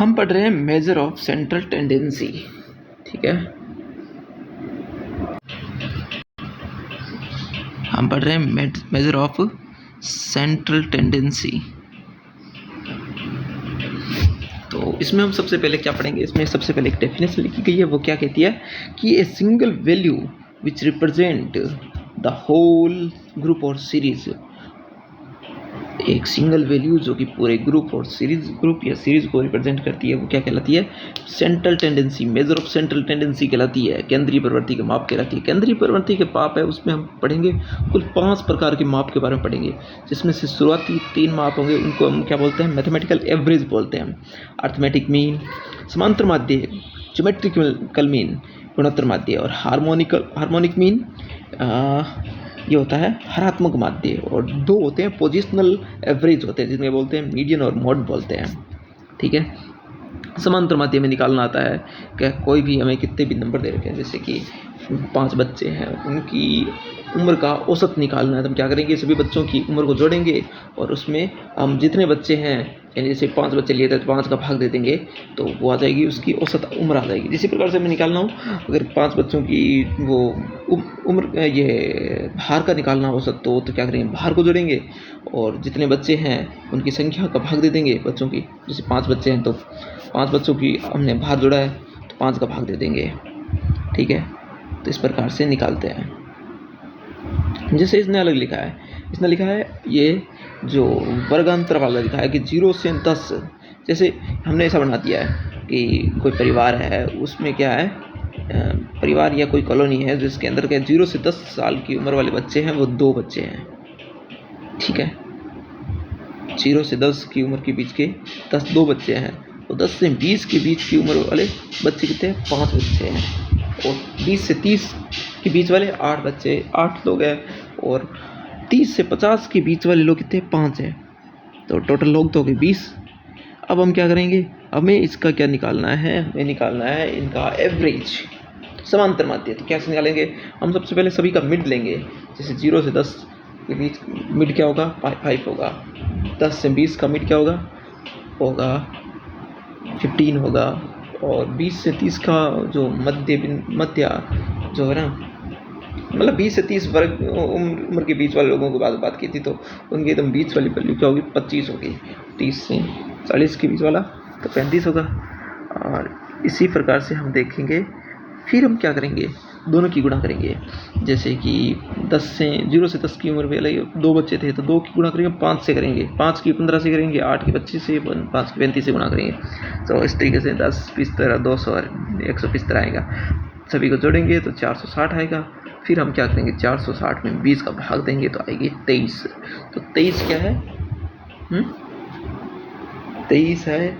हम पढ़ रहे हैं मेजर ऑफ सेंट्रल टेंडेंसी। ठीक है, हम पढ़ रहे हैं मेजर ऑफ सेंट्रल टेंडेंसी। तो इसमें हम सबसे पहले क्या पढ़ेंगे, इसमें सबसे पहले एक डेफिनेशन लिखी गई है। वो क्या कहती है कि a single value which represent the whole group और सीरीज, एक सिंगल वैल्यू जो कि पूरे ग्रुप और ग्रुप या सीरीज को रिप्रेजेंट करती है, वो क्या कहलाती है? Central tendency, measure of central tendency कहलाती है, केंद्रीय प्रवृत्ति के माप कहलाती है। केंद्रीय प्रवृत्ति के माप है, उसमें हम पढ़ेंगे कुल 5 प्रकार के माप के बारे में पढ़ेंगे, जिसमें से शुरुआती 3 माप होंगे, उनको हम क्या बोलते हैं? मैथमेटिकल एवरेज बोलते हैं। अर्थमेटिक मीन, समांतर माध्य, ज्योमेट्रिकल मीन, गुणोत्तर माध्य, और हार्मोनिक मीन ये होता है हरात्मक माध्य। और 2 होते हैं पोजिशनल एवरेज होते हैं, जिन्हें बोलते हैं मीडियन और मोड बोलते हैं। ठीक है, समांतर माध्य में निकालना आता है कि कोई भी हमें कितने भी नंबर दे रखे हैं, जैसे कि 5 बच्चे हैं, उनकी उम्र का औसत निकालना है। तो हम क्या करेंगे? सभी बच्चों की उम्र को जोड़ेंगे और उसमें हम जितने बच्चे हैं, यानी जैसे 5 बच्चे लिए थे तो 5 का भाग दे देंगे, तो वो आ जाएगी, उसकी औसत उम्र आ जाएगी। इसी प्रकार से हमें निकालना हो, अगर 5 बच्चों की वो उम्र ये भार का निकालना हो औसत, तो क्या करेंगे? भार को जोड़ेंगे और जितने बच्चे हैं उनकी संख्या का भाग दे देंगे बच्चों की। जैसे 5 बच्चे हैं तो 5 बच्चों की हमने भार जोड़ा है तो 5 का भाग दे देंगे। ठीक है, तो इस प्रकार से निकालते हैं। जैसे इसने अलग लिखा है, इसने लिखा है ये जो वर्गांतर वाला लिखा है कि 0 से 10, जैसे हमने ऐसा बना दिया है कि कोई परिवार है, उसमें क्या है, परिवार या कोई कॉलोनी है जिसके अंदर क्या 0 से 10 साल की उम्र वाले बच्चे हैं, वो 2 बच्चे हैं। ठीक है, 0 से 10 की उम्र के बीच के 2 बच्चे हैं, और 10 से 20 के बीच की उम्र वाले बच्चे कितने हैं? 5 बच्चे हैं, और 20 से 30 के बीच वाले 8 लोग हैं, और 30 से 50 के बीच वाले लोग कितने? 5 हैं। तो टोटल लोग तो हो गए 20। अब हम क्या करेंगे? हमें इसका क्या निकालना है? हमें निकालना है इनका एवरेज, समांतर माध्य। तो कैसे निकालेंगे? हम सबसे पहले सभी का मिड लेंगे। जैसे 0 से 10 के बीच मिड क्या होगा? 5 होगा। 10 से 20 का मिड क्या होगा? 15 होगा। और 20 से 30 का जो मध्य जो है ना, मतलब 20 से 30 वर्ग उम्र के बीच वाले लोगों को बात की थी, तो उनकी एकदम बीच वाली वैल्यू क्या होगी? 25 होगी। 30 से 40 के बीच वाला तो 35 होगा। और इसी प्रकार से हम देखेंगे। फिर हम क्या करेंगे? दोनों की गुणा करेंगे। जैसे कि 0 से 10 की उम्र वाले 2 बच्चे थे, तो 2 की गुणा करेंगे 5 से करेंगे, 5 की 15 से करेंगे, 8 की 25 से, 5 की 35 से गुणा करेंगे। तो इस तरीके से 10 75 200 और 175 आएगा। सभी को जोड़ेंगे तो 460 आएगा। फिर हम क्या करेंगे? 460 में 20 का भाग देंगे तो आएगी 23। तो 23 क्या है? 23 है,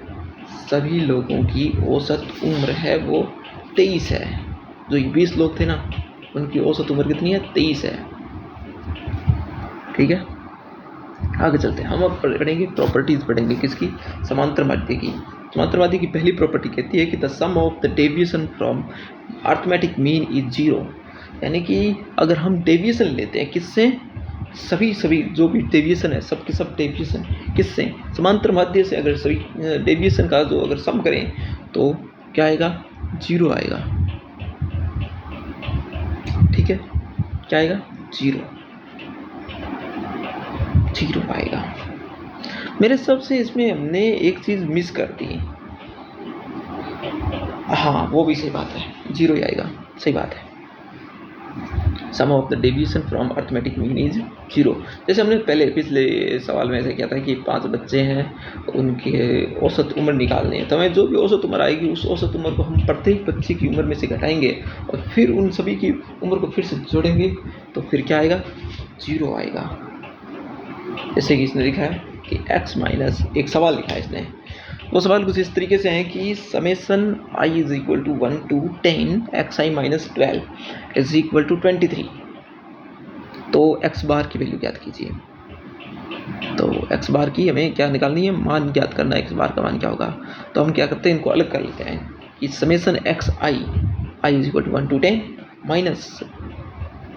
सभी लोगों की औसत उम्र है वो 23 है। जो 20 लोग थे ना, उनकी औसत उम्र कितनी है? 23 है। ठीक है, आगे चलते हैं। हम अब पढ़ेंगे प्रॉपर्टीज, पढ़ेंगे किसकी? समांतर माध्य की। समांतर माध्य की पहली प्रॉपर्टी कहती है कि the sum of the deviation from arithmetic mean is 0। यानी कि अगर हम डेविएशन लेते हैं किससे? सभी जो भी डेविएशन है, सब के सब डेविएशन किससे? समांतर माध्य से। अगर सभी डेविएशन का जो अगर सम करें तो क्या आएगा? 0 आएगा। ठीक है, क्या आएगा? 0 आएगा। मेरे हिसाब से इसमें हमने एक चीज़ मिस कर दी। हाँ, वो भी सही बात है, 0 ही आएगा, सही बात है। Sum of the deviation from arithmetic mean is 0। जैसे हमने पहले पिछले सवाल में ऐसा किया था कि 5 बच्चे हैं, उनके औसत उम्र निकालनी है, तो हमें जो भी औसत उम्र आएगी उस औसत उम्र को हम प्रत्येक बच्चे की उम्र में से घटाएंगे और फिर उन सभी की उम्र को फिर से जोड़ेंगे, तो फिर क्या आएगा? 0 आएगा। जैसे कि इसने लिखा है कि x माइनस, एक सवाल लिखा है इसने, वो सवाल कुछ इस तरीके से है कि summation i is equal to 1 to 10 xi minus 12 is equal to 23। तो x बार की वैल्यू ज्ञात कीजिए। तो x बार की हमें क्या निकालनी है? मान ज्ञात करना है, x बार का मान क्या होगा। तो हम क्या करते हैं? इनको अलग कर लेते हैं कि summation xi, i is equal to 1 to 10 minus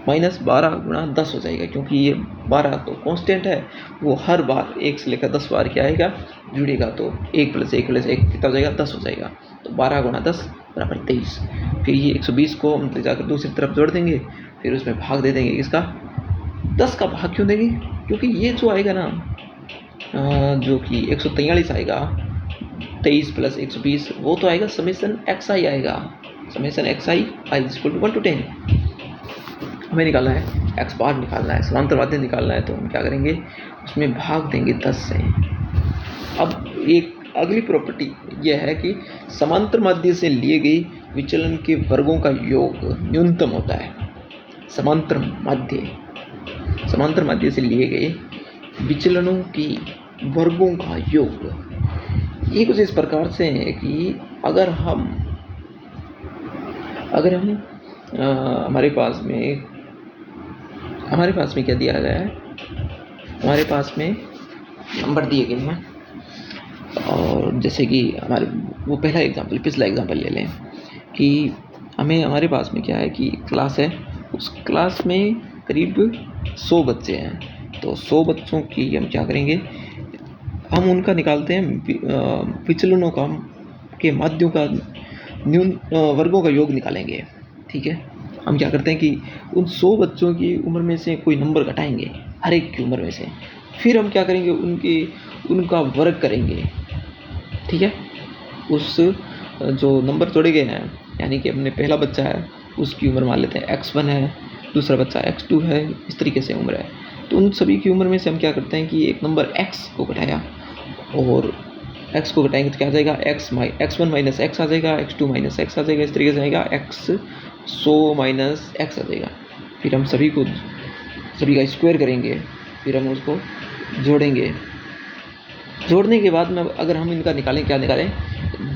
minus 12 गुणा 10 हो जाएगा, क्योंकि ये 12 तो कांस्टेंट है, वो हर बार 1 से लेकर 10 बार क्या आएगा, जुड़ेगा। तो 1 + 1 + 1 कितना हो जाएगा, 10 हो जाएगा। तो 12 गुणा 10 बराबर 23। फिर ये 120 को हम ले जाकर दूसरी तरफ जोड़ देंगे, फिर उसमें भाग दे देंगे। इसका 10 का भाग क्यों देंगे, क्योंकि ये जो आएगा ना जो कि 143 आएगा, 23 + 120, वो तो आएगा समेसन xi आएगा। समेसन xi i = 1 to 10 हमें निकालना है, x बार निकालना है, समांतर माध्य निकालना है। तो हम क्या करेंगे, उसमें भाग देंगे 10 से। अब एक अगली प्रॉपर्टी यह है कि समांतर माध्य से लिए गए विचलन के वर्गों का योग न्यूनतम होता है। समांतर माध्य से लिए गए विचलनों की वर्गों का योग ये कुछ इस प्रकार से है कि अगर हम हमारे पास में क्या दिया गया है, हमारे पास में नंबर दिए गए हैं। और जैसे कि पिछला एग्जांपल ले लें कि हमारे पास में क्या है कि क्लास है, उस क्लास में करीब 100 बच्चे हैं। तो 100 बच्चों की हम क्या करेंगे, हम उनका निकालते हैं विचलनों के माध्यों का वर्गों का योग निकालेंगे। ठीक है, हम क्या करते हैं कि उन 100 बच्चों की उम्र में से कोई नंबर घटाएंगे, हर एक की उम्र में से। फिर हम क्या करेंगे, उनका वर्ग करेंगे। ठीक है, उस जो नंबर जोड़े गए हैं, यानी कि हमने पहला बच्चा है उसकी उम्र मान लेते हैं x1 है, दूसरा बच्चा x2 है, इस तरीके से उम्र है। तो उन सभी की उम्र में से हम क्या करते हैं कि एक नंबर x को घटाया, और x को घटाएंगे तो क्या आ जाएगा, x1 - x आ जाएगा, x2 - x आ जाएगा, इस तरीके से आएगा x 100 - x आ जाएगा। फिर हम सभी का स्क्वायर करेंगे, फिर हम उसको जोड़ेंगे। जोड़ने के बाद में अगर हम इनका निकालें, क्या निकालें,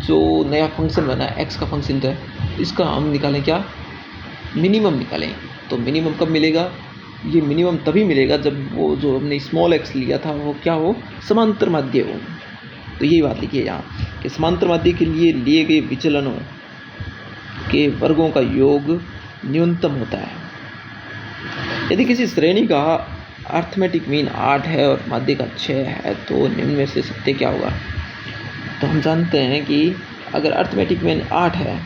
जो नया फंक्शन बना है x का फंक्शन तो है, इसका हम निकालें क्या, मिनिमम निकालें। तो मिनिमम कब मिलेगा, ये मिनिमम तभी मिलेगा जब वो जो हमने स्मॉल x लिया था वो क्या हो, समांतर माध्य हो। तो यही बात लिखिए यहाँ कि समांतर माध्य के लिए लिए गए विचलनों के वर्गों का योग न्यूनतम होता है। यदि किसी श्रेणी का अर्थमेटिक मीन 8 है और माध्य का 6 है, तो निम्न में से सत्य क्या होगा। तो हम जानते हैं कि अगर अर्थमेटिक मीन 8 है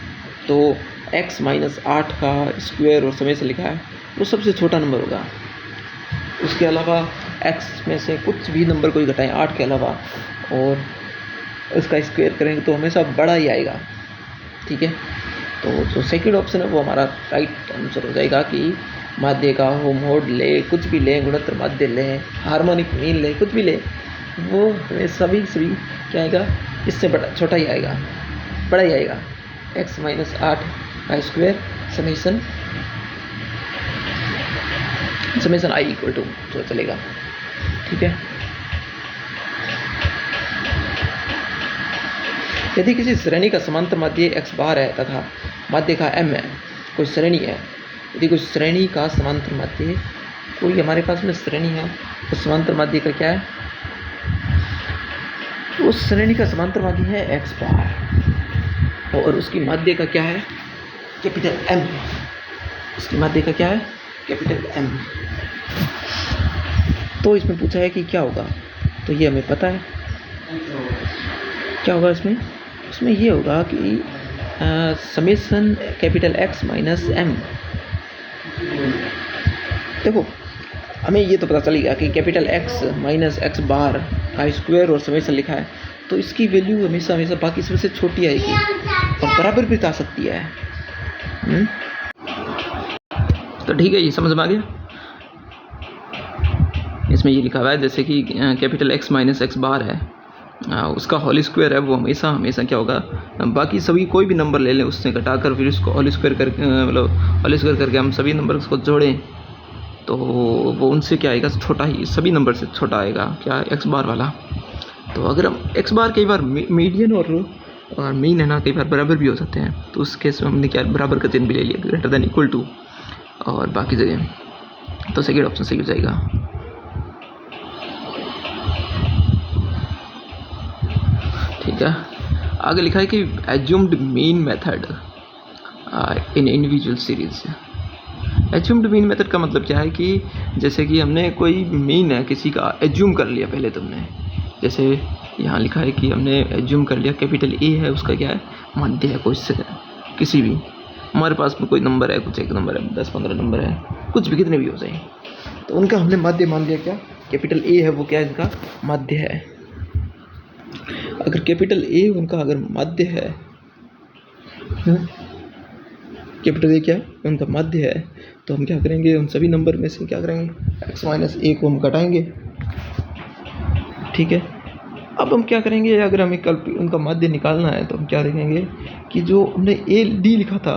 तो x - 8 का स्क्वायर और समय से लिखा है वो सबसे छोटा नंबर होगा। उसके अलावा x में से कुछ भी नंबर कोई घटाएं 8 के अलावा और उसका स्क्वायर करेंगे तो हमेशा बड़ा ही आएगा। ठीक है, तो जो सेकंड ऑप्शन है वो हमारा राइट आंसर हो जाएगा कि माध्य का होमोड ले, कुछ भी ले, गुणोत्तर माध्य ले, हार्मोनिक मीन ले, कुछ भी ले, वो हमें सभी क्या आएगा, इससे छोटा ही आएगा, बड़ा ही आएगा। x - 8 का स्क्वायर समेसन i = तो चलेगा। ठीक है, यदि किसी श्रेणी का समांतर माध्य x बार है तथा माध्य का m है, कोई श्रेणी है, यदि कोई श्रेणी का समांतर माध्य, कोई हमारे पास में श्रेणी है, तो समांतर माध्य का क्या है, उस श्रेणी का समांतर माध्य है x बार और उसकी माध्य का क्या है, कैपिटल M। उसकी माध्य का क्या है, कैपिटल M। तो इसमें पूछा है कि क्या होगा, तो ये हमें पता है क्या होगा इसमें ये होगा कि समेसन कैपिटल X - M। देखो हमें ये तो पता चल गया कि कैपिटल X - X बार का स्क्वायर और समेसन लिखा है, तो इसकी वैल्यू हमेशा बाकी सबसे छोटी आएगी और बराबर भी आ सकती है। तो ठीक है, ये समझ में आ गया। इसमें ये लिखा हुआ है जैसे कि कैपिटल X - X बार है, उसका होल स्क्वायर है, वो हमेशा क्या होगा, बाकी सभी कोई भी नंबर ले लें उससे घटाकर फिर उसको होल स्क्वायर करके हम सभी नंबर को जोड़ें तो वो उनसे क्या आएगा, छोटा ही, सभी नंबर से छोटा आएगा क्या, x बार वाला। तो अगर हम x बार कई बार मीडियन और मीन है ना, कई बार बराबर भी हो सकते हैं, तो उस केस में हमने क्या बराबर का चिन्ह भी ले लिया, ग्रेटर देन इक्वल टू, और बाकी जगह तो सेकंड ऑप्शन सही हो जाएगा। ठीक है, आगे लिखा है कि assumed mean method in individual series. Assumed mean method का मतलब क्या है कि जैसे कि हमने कोई मीन है किसी का एज्यूम कर लिया पहले तुमने, जैसे यहाँ लिखा है कि हमने एज्यूम कर लिया कैपिटल ए है, उसका क्या है मध्य है कोई से किसी भी, हमारे पास में कोई नंबर है, कुछ एक नंबर है, 10-15 नंबर है, कुछ भी कितने भी हो जाए, तो उनका हमने माध्य मान लिया, क्या कैपिटल ए है वो क्या है इनका माध्य है। अगर कैपिटल ए उनका अगर माध्य है, कैपिटल ए क्या है उनका माध्य है, तो हम क्या करेंगे उन सभी नंबर में से क्या करेंगे x-a को हम घटाएंगे, ठीक है। अब हम क्या करेंगे, अगर हमें कल उनका माध्य निकालना है तो हम क्या देखेंगे कि जो हमने ए डी लिखा था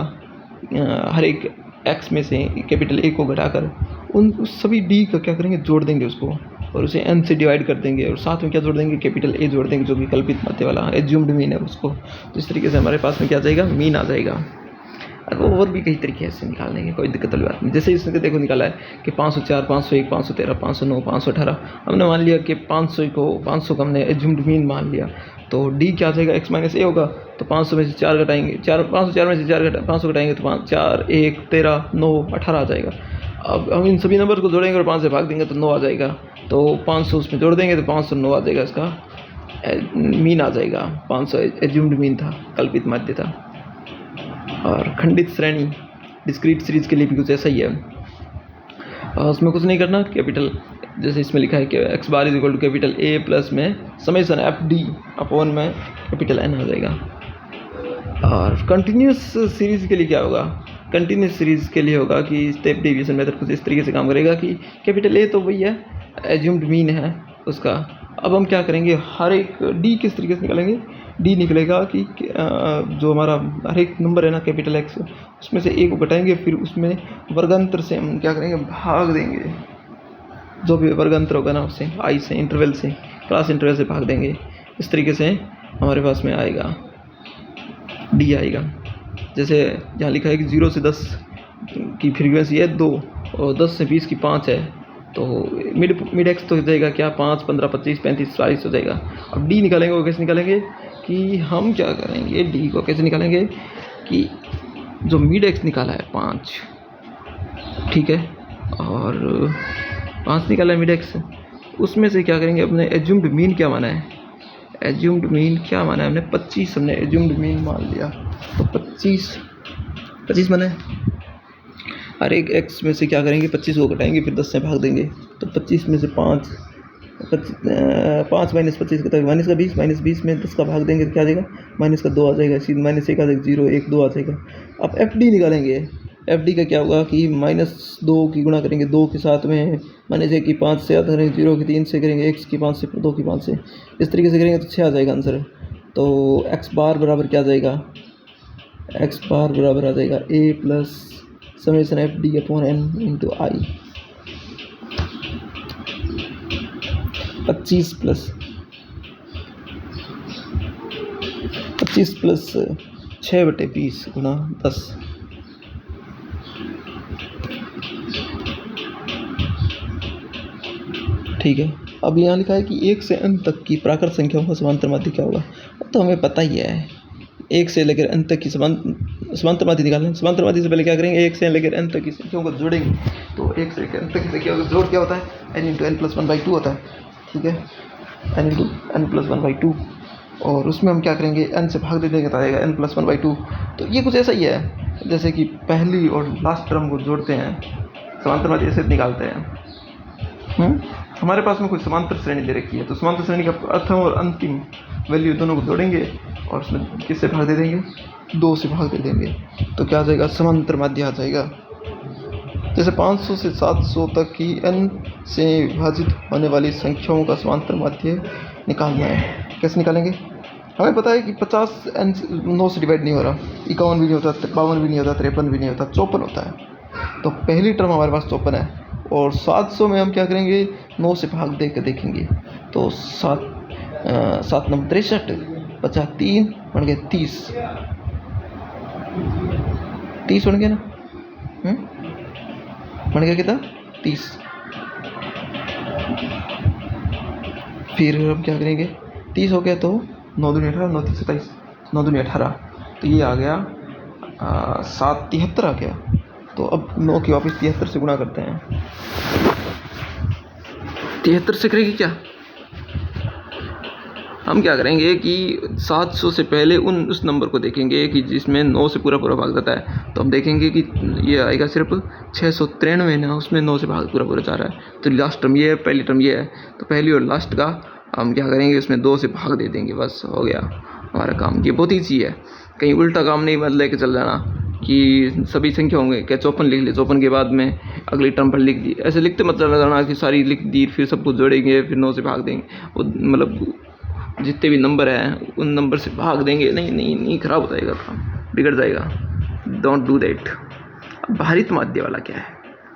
हर एक x में से कैपिटल ए को घटाकर उन उस सभी डी का क्या करेंगे जोड़ देंगे उसको, और उसे n से डिवाइड कर देंगे, और साथ में क्या जोड़ देंगे कैपिटल ए जोड़ देंगे जो कि कल्पित माध्य वाला एज्यूम्ड मीन है उसको। तो इस तरीके से हमारे पास में क्या आ जाएगा मीन आ जाएगा। और भी कई तरीके हैं इससे निकालने के, कोई दिक्कत वाली बात नहीं। जैसे इसने देखो निकाला है कि 504, 501, 513, 509, 518, हमने मान लिया कि 500 को हमने एज्यूम्ड मीन मान लिया, तो डी क्या आ जाएगा x-a होगा, तो 500 में से 4 घटाएंगे, 504 में से 500 घटाएंगे तो 5, 4, 1, 13, 9, 18 आ जाएगा। अब हम इन सभी नंबर को जोड़ेंगे और 5 से भाग देंगे तो 9 आ जाएगा, तो 500 उसमें जोड़ देंगे तो 509 आ जाएगा, इसका मीन आ जाएगा। 500 एज्यूम्ड मीन था, कल्पित माध्य था। और खंडित श्रेणी डिस्क्रीट सीरीज के लिए भी कुछ ऐसा ही है, उसमें कुछ नहीं करना, कैपिटल जैसे इसमें लिखा है कि x bar is equal to capital A plus में समेशन एफ डी अपॉन में कैपिटल एन आ जाएगा। और कंटिन्यूस सीरीज़ के लिए क्या होगा, कंटिन्यूस सीरीज़ के लिए होगा कि स्टेप डेविएशन मेथड कुछ इस तरीके से काम करेगा कि कैपिटल ए तो वही है एज्यूम्ड मीन है उसका। अब हम क्या करेंगे, हर एक डी किस तरीके से निकालेंगे, डी निकलेगा कि जो हमारा हर एक नंबर है ना कैपिटल एक्स, उसमें से ए को घटाएंगे, फिर उसमें वर्गांतर से हम क्या करेंगे भाग देंगे, जो भी वर्गांतर होगा ना उससे आई से इंटरवल से क्लास इंटरवल से भाग देंगे। इस तरीके से हमारे पास में आएगा डी आएगा। जैसे यहाँ लिखा है कि 0 से 10 की फ्रीक्वेंसी है 2 और 10 से 20 की 5 है, तो मिड एक्स तो हो जाएगा क्या 5, 15, 25, 35, 40 हो जाएगा। अब डी निकालेंगे, वो कैसे निकालेंगे कि हम क्या करेंगे, डी को कैसे निकालेंगे कि जो मिड एक्स निकाला है 5, ठीक है, और 5 निकाला है मिड एक्स, उसमें से क्या करेंगे अपने एज्यूम्ड मीन क्या माना है, एज्यूम्ड मीन क्या माना है हमने 25 हमने एज्यूम्ड मीन मान लिया, तो 25 माना है। हर एक एक्स में से क्या करेंगे 25 को घटाएंगे, फिर 10 से भाग देंगे, तो 25 में से 5 माइनस 25 का माइनस का 20, माइनस 20 में 10 का भाग देंगे तो क्या आ जाएगा माइनस का 2 आ जाएगा, सीधे माइनस 1 आ जाएगा, 0, 1, 2 आ जाएगा। अब एफ डी निकालेंगे, एफ डी का क्या होगा कि -2 की गुणा करेंगे 2 के साथ में, -1 की 5 से याद करेंगे, 0 की 3 से करेंगे, x की 5 से, 2 की 5 से, इस तरीके से करेंगे तो 6 आ जाएगा आंसर। तो x बार बराबर क्या आ जाएगा, x बार बराबर आ जाएगा a plus summation F D upon N into I. 25 plus 6/20 गुणा 10, ठीक है। अब यहाँ लिखा है कि 1 से n तक की प्राकृत संख्याओं का समांतर माध्य क्या होगा, अब तो हमें पता ही है 1 से लेकर n तक की समांतर माध्य निकालना है। समांतर माध्य से पहले क्या करेंगे, 1 से लेकर n तक की संख्याओं को जोड़ेंगे, तो 1 से लेकर n तक की संख्याओं का जोड़ क्या होता है, n इंटू n प्लस 1/2 होता है, ठीक है, n इंटू n प्लस 1/2, और उसमें हम क्या करेंगे n से भाग दे देंगे तो आएगा n प्लस 1/2। तो ये कुछ ऐसा ही है जैसे कि पहली और लास्ट टर्म को जोड़ते हैं, समांतर माध्य से निकालते हैं। हमारे पास में कोई समांतर श्रेणी दे रखी है, तो समांतर श्रेणी का प्रथम और अंतिम वैल्यू दोनों को जोड़ेंगे और उसमें किससे भाग दे देंगे, 2 से भाग दे देंगे, तो क्या आ जाएगा समांतर माध्य आ जाएगा। जैसे 500 से 700 तक की n से विभाजित होने वाली संख्याओं का समांतर माध्य निकालना है। कैसे निकालेंगे, हमें पता है कि 50 n 9 से डिवाइड नहीं हो रहा, 51 भी नहीं होता, 52 भी नहीं होता, 53 भी नहीं होता, 54 होता है। तो पहली टर्म हमारे पास 54 है, और 700 में हम क्या करेंगे 9 से भाग दे कर देखेंगे, तो 7 9 63, 50 3 बन गया 30 बन गया ना, बन गया कितना 30। फिर हम क्या करेंगे 30 हो गया तो 9 दूनी 18, 9 3 27, 9 दूनी 18, तो ये आ गया 7 73 आ गया, तो अब 9 की वापस 73 से गुणा करते हैं। 73 से करेगी क्या, हम क्या करेंगे कि 700 से पहले उस नंबर को देखेंगे कि जिसमें 9 से पूरा भाग जाता है। तो हम देखेंगे कि ये आएगा सिर्फ 693 ना, उसमें 9 से भाग पूरा जा रहा है। तो लास्ट टर्म ये है, पहली टर्म ये है, तो पहली और लास्ट का हम क्या करेंगे, उसमें 2 से भाग दे देंगे, बस हो गया हमारा काम। ये बहुत ईजी है, कहीं उल्टा काम नहीं मतलब लेके चल जाना कि सभी संख्या होंगे क्या 54 लिख ले, 54 के बाद में अगली टर्म पर लिख दी, ऐसे लिखते मतलब जाना कि सारी लिख दी, फिर सबको जोड़ेंगे, फिर 9 से भाग देंगे, वो मतलब जितने भी नंबर हैं उन नंबर से भाग देंगे। नहीं खराब हो जाएगा, काम बिगड़ जाएगा। Don't do that. अब भारित माध्य वाला क्या है,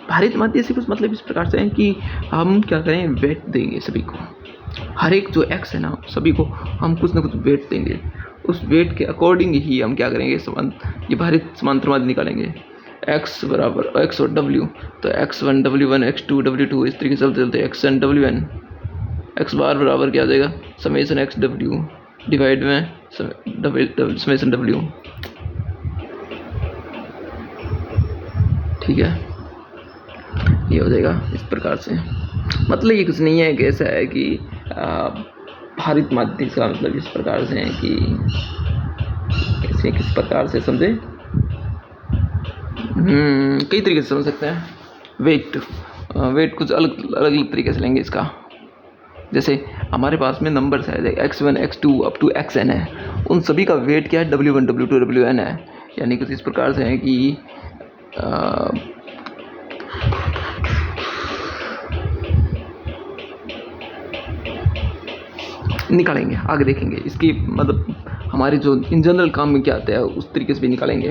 भारित माध्य से कुछ मतलब इस प्रकार से है कि हम क्या करें, वेट देंगे सभी को, हर एक जो एक्स है ना सभी को हम कुछ ना कुछ वेट देंगे, उस वेट के अकॉर्डिंग ही हम क्या करेंगे, ये भारित समांतर माध्य निकालेंगे। x बराबर x और w, तो x1 w1 x2 w2 इस तरीके से चलते चलते xn wn, x बार बराबर क्या आ जाएगा, समेशन एक्स डब्ल्यू डिवाइड में समेशन डब्ल्यू। ठीक है, ये हो जाएगा इस प्रकार से। मतलब ये कुछ नहीं है कि ऐसा है कि भारित माध्य का मतलब इस प्रकार से है कि कैसे किस प्रकार से समझे, कई तरीके से समझ सकते हैं। वेट कुछ अलग अलग तरीके से लेंगे इसका। जैसे हमारे पास में नंबर्स है x1 x2 up to xn है, उन सभी का वेट क्या है, w1 w2 wn है। यानी कुछ इस प्रकार से है कि निकालेंगे, आगे देखेंगे इसकी मतलब हमारे जो इन जनरल काम में क्या आता है उस तरीके से भी निकालेंगे।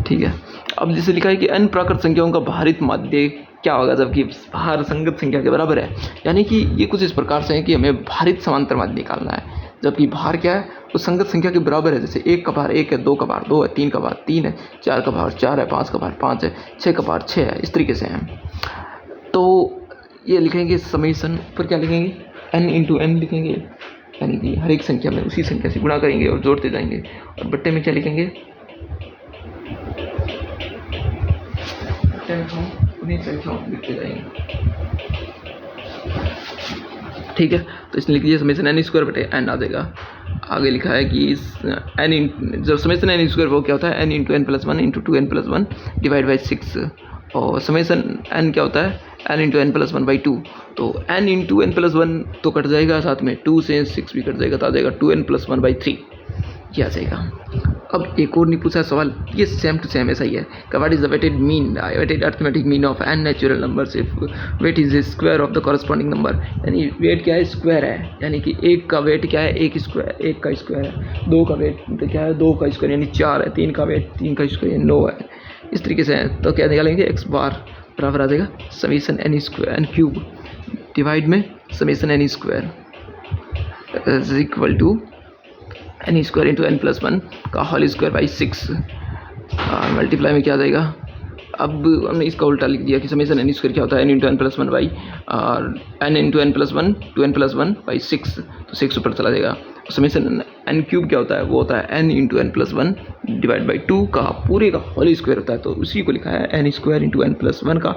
ठीक है, अब जैसे लिखा है कि n प्राकृत संख्याओं का भारित माध्य क्या होगा जबकि भार संगत संख्या के बराबर है। यानी कि ये कुछ इस प्रकार से है कि हमें भारित समांतर माध्य निकालना है, जबकि भार क्या है वो संगत संख्या के बराबर है। जैसे 1 का भार 1 है, 2 का भार 2 है, 3 का भार 3 है, 4 का भार 4 है, 5 का भार 5 है, 6 का भार 6 है, इस तरीके से है। तो ये लिखेंगे समेशन पर क्या लिखेंगे, n इंटू एन लिखेंगे, यानी कि हर एक संख्या में उसी संख्या से गुणा करेंगे और जोड़ते जाएंगे। और बट्टे में क्या लिखेंगे, उन्हीं संख्याओं को लिखते जाएंगे। ठीक है, तो इसने लिख दिया समेशन n स्क्वायर बटे n आ जाएगा। आगे लिखा है कि n जब समेशन n स्क्वायर वो क्या होता है, n into N plus 1 into 2n plus 1 divide by 6, और समेशन n क्या होता है, n into N plus 1 by 2। तो n इंटू एन प्लस 1 तो कट जाएगा, साथ में 2 से 6 भी कट जाएगा, तो आ जाएगा 2n प्लस 1 बाई 3, ये आ जाएगा। अब एक और नहीं पूछा सवाल, ये सेम टू सेम ऐसा ही है। What is the weighted mean, weighted arithmetic mean of n natural numbers if weight is the square of the corresponding number. यानी वेट क्या है, स्क्वायर है, यानी कि 1 का वेट क्या है, 1 स्क्वायर 1 का स्क्वायर है, 2 का वेट क्या है 2 का स्क्वायर यानी 4 है, 3 का वेट 3 का स्क्वायर 9 है, इस तरीके से है। तो क्या निकालेंगे, x बार बराबर आ जाएगा summation n square n cube divide में summation n square is equal to n square into N plus 1 का होल स्क्वायर बाई 6 मल्टीप्लाई में क्या आ जाएगा। अब हमने इसका उल्टा लिख दिया कि समेशन n स्क्वायर क्या होता है, n into N plus 1 by और n into N plus 1 2n plus 1 by 6, तो 6 ऊपर चला जाएगा। समेशन n क्यूब क्या होता है, वो होता है n into N plus 1 divide by 2 का पूरे का होल स्क्वायर होता है, तो उसी को लिखा है n square into N plus 1 का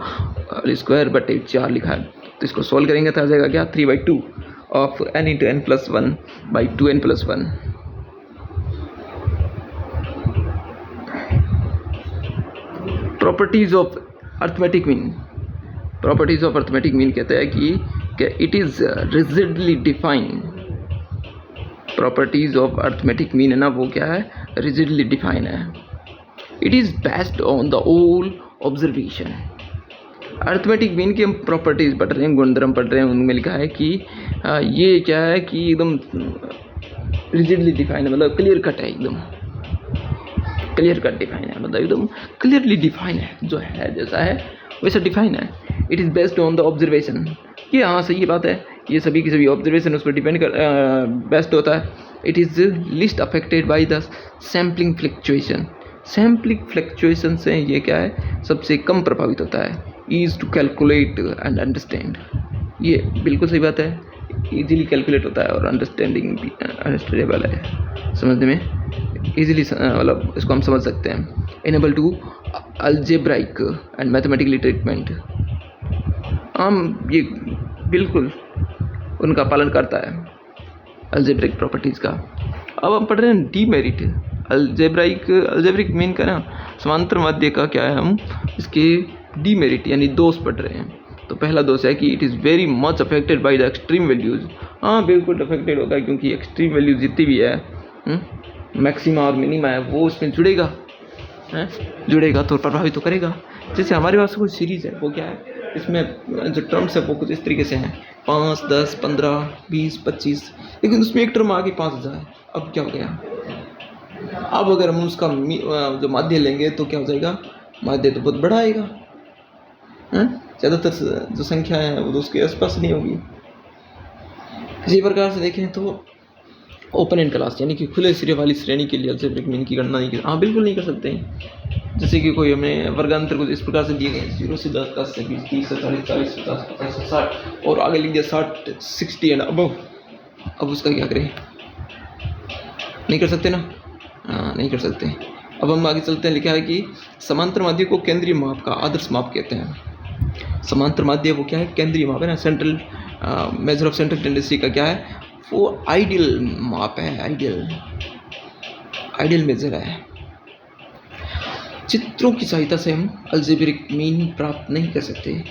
होल स्क्वायर बटे 4 लिखा है। तो इसको सॉल्व करेंगे तो आ जाएगा क्या, 3/2 of n into N plus 1 by 2n plus 1। Properties of arithmetic mean, properties of arithmetic mean कहते हैं कि it is rigidly defined. Properties of arithmetic mean है ना, वो क्या है, रिजिडली डिफाइन है। It is based on the all observation. Arithmetic mean की हम प्रॉपर्टीज पढ़ रहे हैं, गुणधर्म पढ़ रहे हैं, उनमें लिखा है कि ये क्या है कि एकदम रिजिडली डिफाइन है, मतलब क्लियर कट है, एकदम क्लियर कट डिफाइन है, मतलब एकदम क्लियरली डिफाइन है, जो है जैसा है वैसा डिफाइन है। It is based on the observation, ये हाँ सही बात है, ये सभी की सभी ऑब्जर्वेशन उस पर डिपेंड कर बेस्ट होता है। It is least affected by the sampling fluctuation. Sampling fluctuation से ये क्या है, सबसे कम प्रभावित होता है। Easy to calculate and understand, ये बिल्कुल सही बात है, ईजिली कैलकुलेट होता है और अंडरस्टैंडिंग भी अंडरस्टैंडेबल है, समझने में ईजिली मतलब इसको हम समझ सकते हैं। enable to algebraic and mathematically treatment। ये बिल्कुल उनका पालन करता है अल्जेब्रिक प्रॉपर्टीज़ का। अब हम पढ़ रहे हैं डीमेरिट। अल्जेब्रिक मीन का ना समांतर माध्य का क्या है, हम इसके डीमेरिट यानी दोष पढ़ रहे हैं। तो पहला दोष है कि it is very much affected by the extreme values. हाँ बिल्कुल अफेक्टेड होगा, क्योंकि एक्सट्रीम वैल्यू जितनी भी है मैक्सिमा और मिनिमा है वो उसमें जुड़ेगा तो प्रभावित तो करेगा। जैसे हमारे पास कोई सीरीज़ है, वो क्या है, इसमें जो टर्म्स है वो कुछ इस तरीके से हैं 5, 10, 15, 20, 25, लेकिन उसमें एक टर्म आ गई 5000। अब क्या हो गया, अब अगर हम उसका जो माध्य लेंगे तो क्या हो जाएगा, माध्य तो बहुत बड़ा आएगा। ज़्यादातर जो संख्या है वो तो उसके आसपास नहीं होगी। इसी प्रकार से देखें तो ओपन एंड क्लास यानी कि खुले सिरे वाली श्रेणी के लिए अल्जेब्रिक मीन की गणना नहीं कर, हाँ बिल्कुल नहीं कर सकते हैं। जैसे कि कोई हमें वर्गांतर कुछ इस प्रकार से दिए गए 0 से 10, 10 से 20, 30 से 40, 40 से 50, 50 से 60 और आगे लिख दिया 60, 60 एंड अबव। अब उसका क्या करें, नहीं कर सकते ना, हाँ नहीं कर सकते। अब हम आगे चलते हैं। लिखा है कि समांतर माध्य को केंद्रीय माप का आदर्श माप कहते हैं। समांतर माध्य वो क्या है, केंद्रीय माप है ना, central measure of central tendency का क्या है, वो आइडियल माप है, आइडियल मेजर है। चित्रों की सहायता से हम अल्जेब्रिक मीन प्राप्त नहीं कर सकते,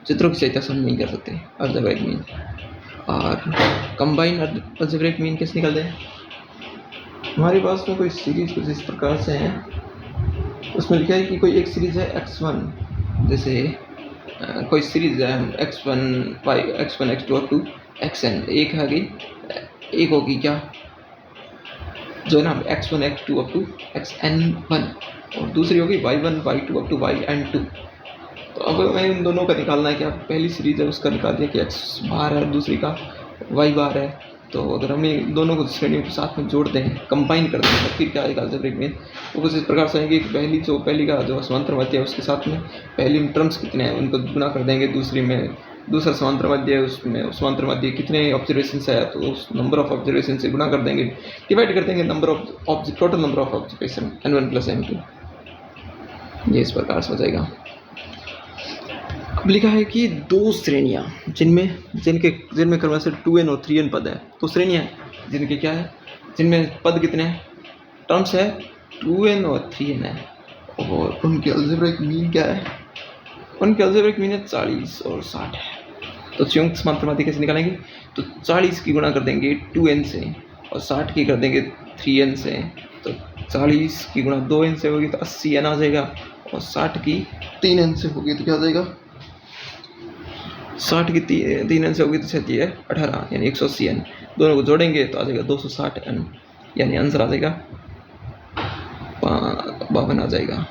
चित्रों की सहायता से हम नहीं कर सकते अल्जेब्रिक मीन। और कंबाइन अल्जेब्रिक मीन कैसे निकालते हैं, हमारे पास में कोई सीरीज कुछ इस प्रकार से है, उसमें लिखा है कि कोई एक सीरीज है x1, जैसे कोई सीरीज है x1 x1 x2 up to xn, एक है गई, एक होगी क्या जो है ना x1 x2 up to xn1 और दूसरी होगी y1 y2 up to yn2। तो अब हमें इन दोनों का निकालना है कि पहली सीरीज है उसका निकाल दिया कि x बार है, दूसरी का y बार है। तो अगर हम इन दोनों को श्रेणियों के साथ में जोड़ते हैं, कंबाइन करते हैं, तो फिर क्या आएगा अल्जेब्रिक मीन। वो कुछ इस प्रकार से आएंगे कि पहली का जो समांतर माध्य है उसके साथ में पहली टर्म्स कितने हैं उनको गुना कर देंगे, दूसरी में दूसरा समांतर माध्य है उसमें समांतर माध्य कितने ऑब्जर्वेशंस है तो उस नंबर ऑफ ऑब्जर्वेशन से गुना कर देंगे, डिवाइड कर देंगे total number of observation n1 + n2। ये इस प्रकार से हो जाएगा। अब लिखा है कि दो श्रेणियाँ जिनमें क्रम से 2n और 3n पद है, तो श्रेणियाँ जिनके क्या है, जिनमें पद कितने हैं, टर्म्स है 2n और 3n है, और उनके अलजेब्रिक मीन क्या है, उनके अलजेब्रिक मीन है 40 और 60 है। तो संयुक्त समांतर माध्य कैसे निकालेंगे, तो 40 की गुणा कर देंगे 2n से और 60 की कर देंगे 3n से। तो 40 की गुणा 2n से होगी तो 80n आ जाएगा, और 60 की 3n से होगी तो क्या आ जाएगा, 60 की 3n से होगी तो 6 है 18 यानी 180n। दोनों को जोड़ेंगे तो आ जाएगा 260n, यानी आंसर आ जाएगा 52 आ जाएगा।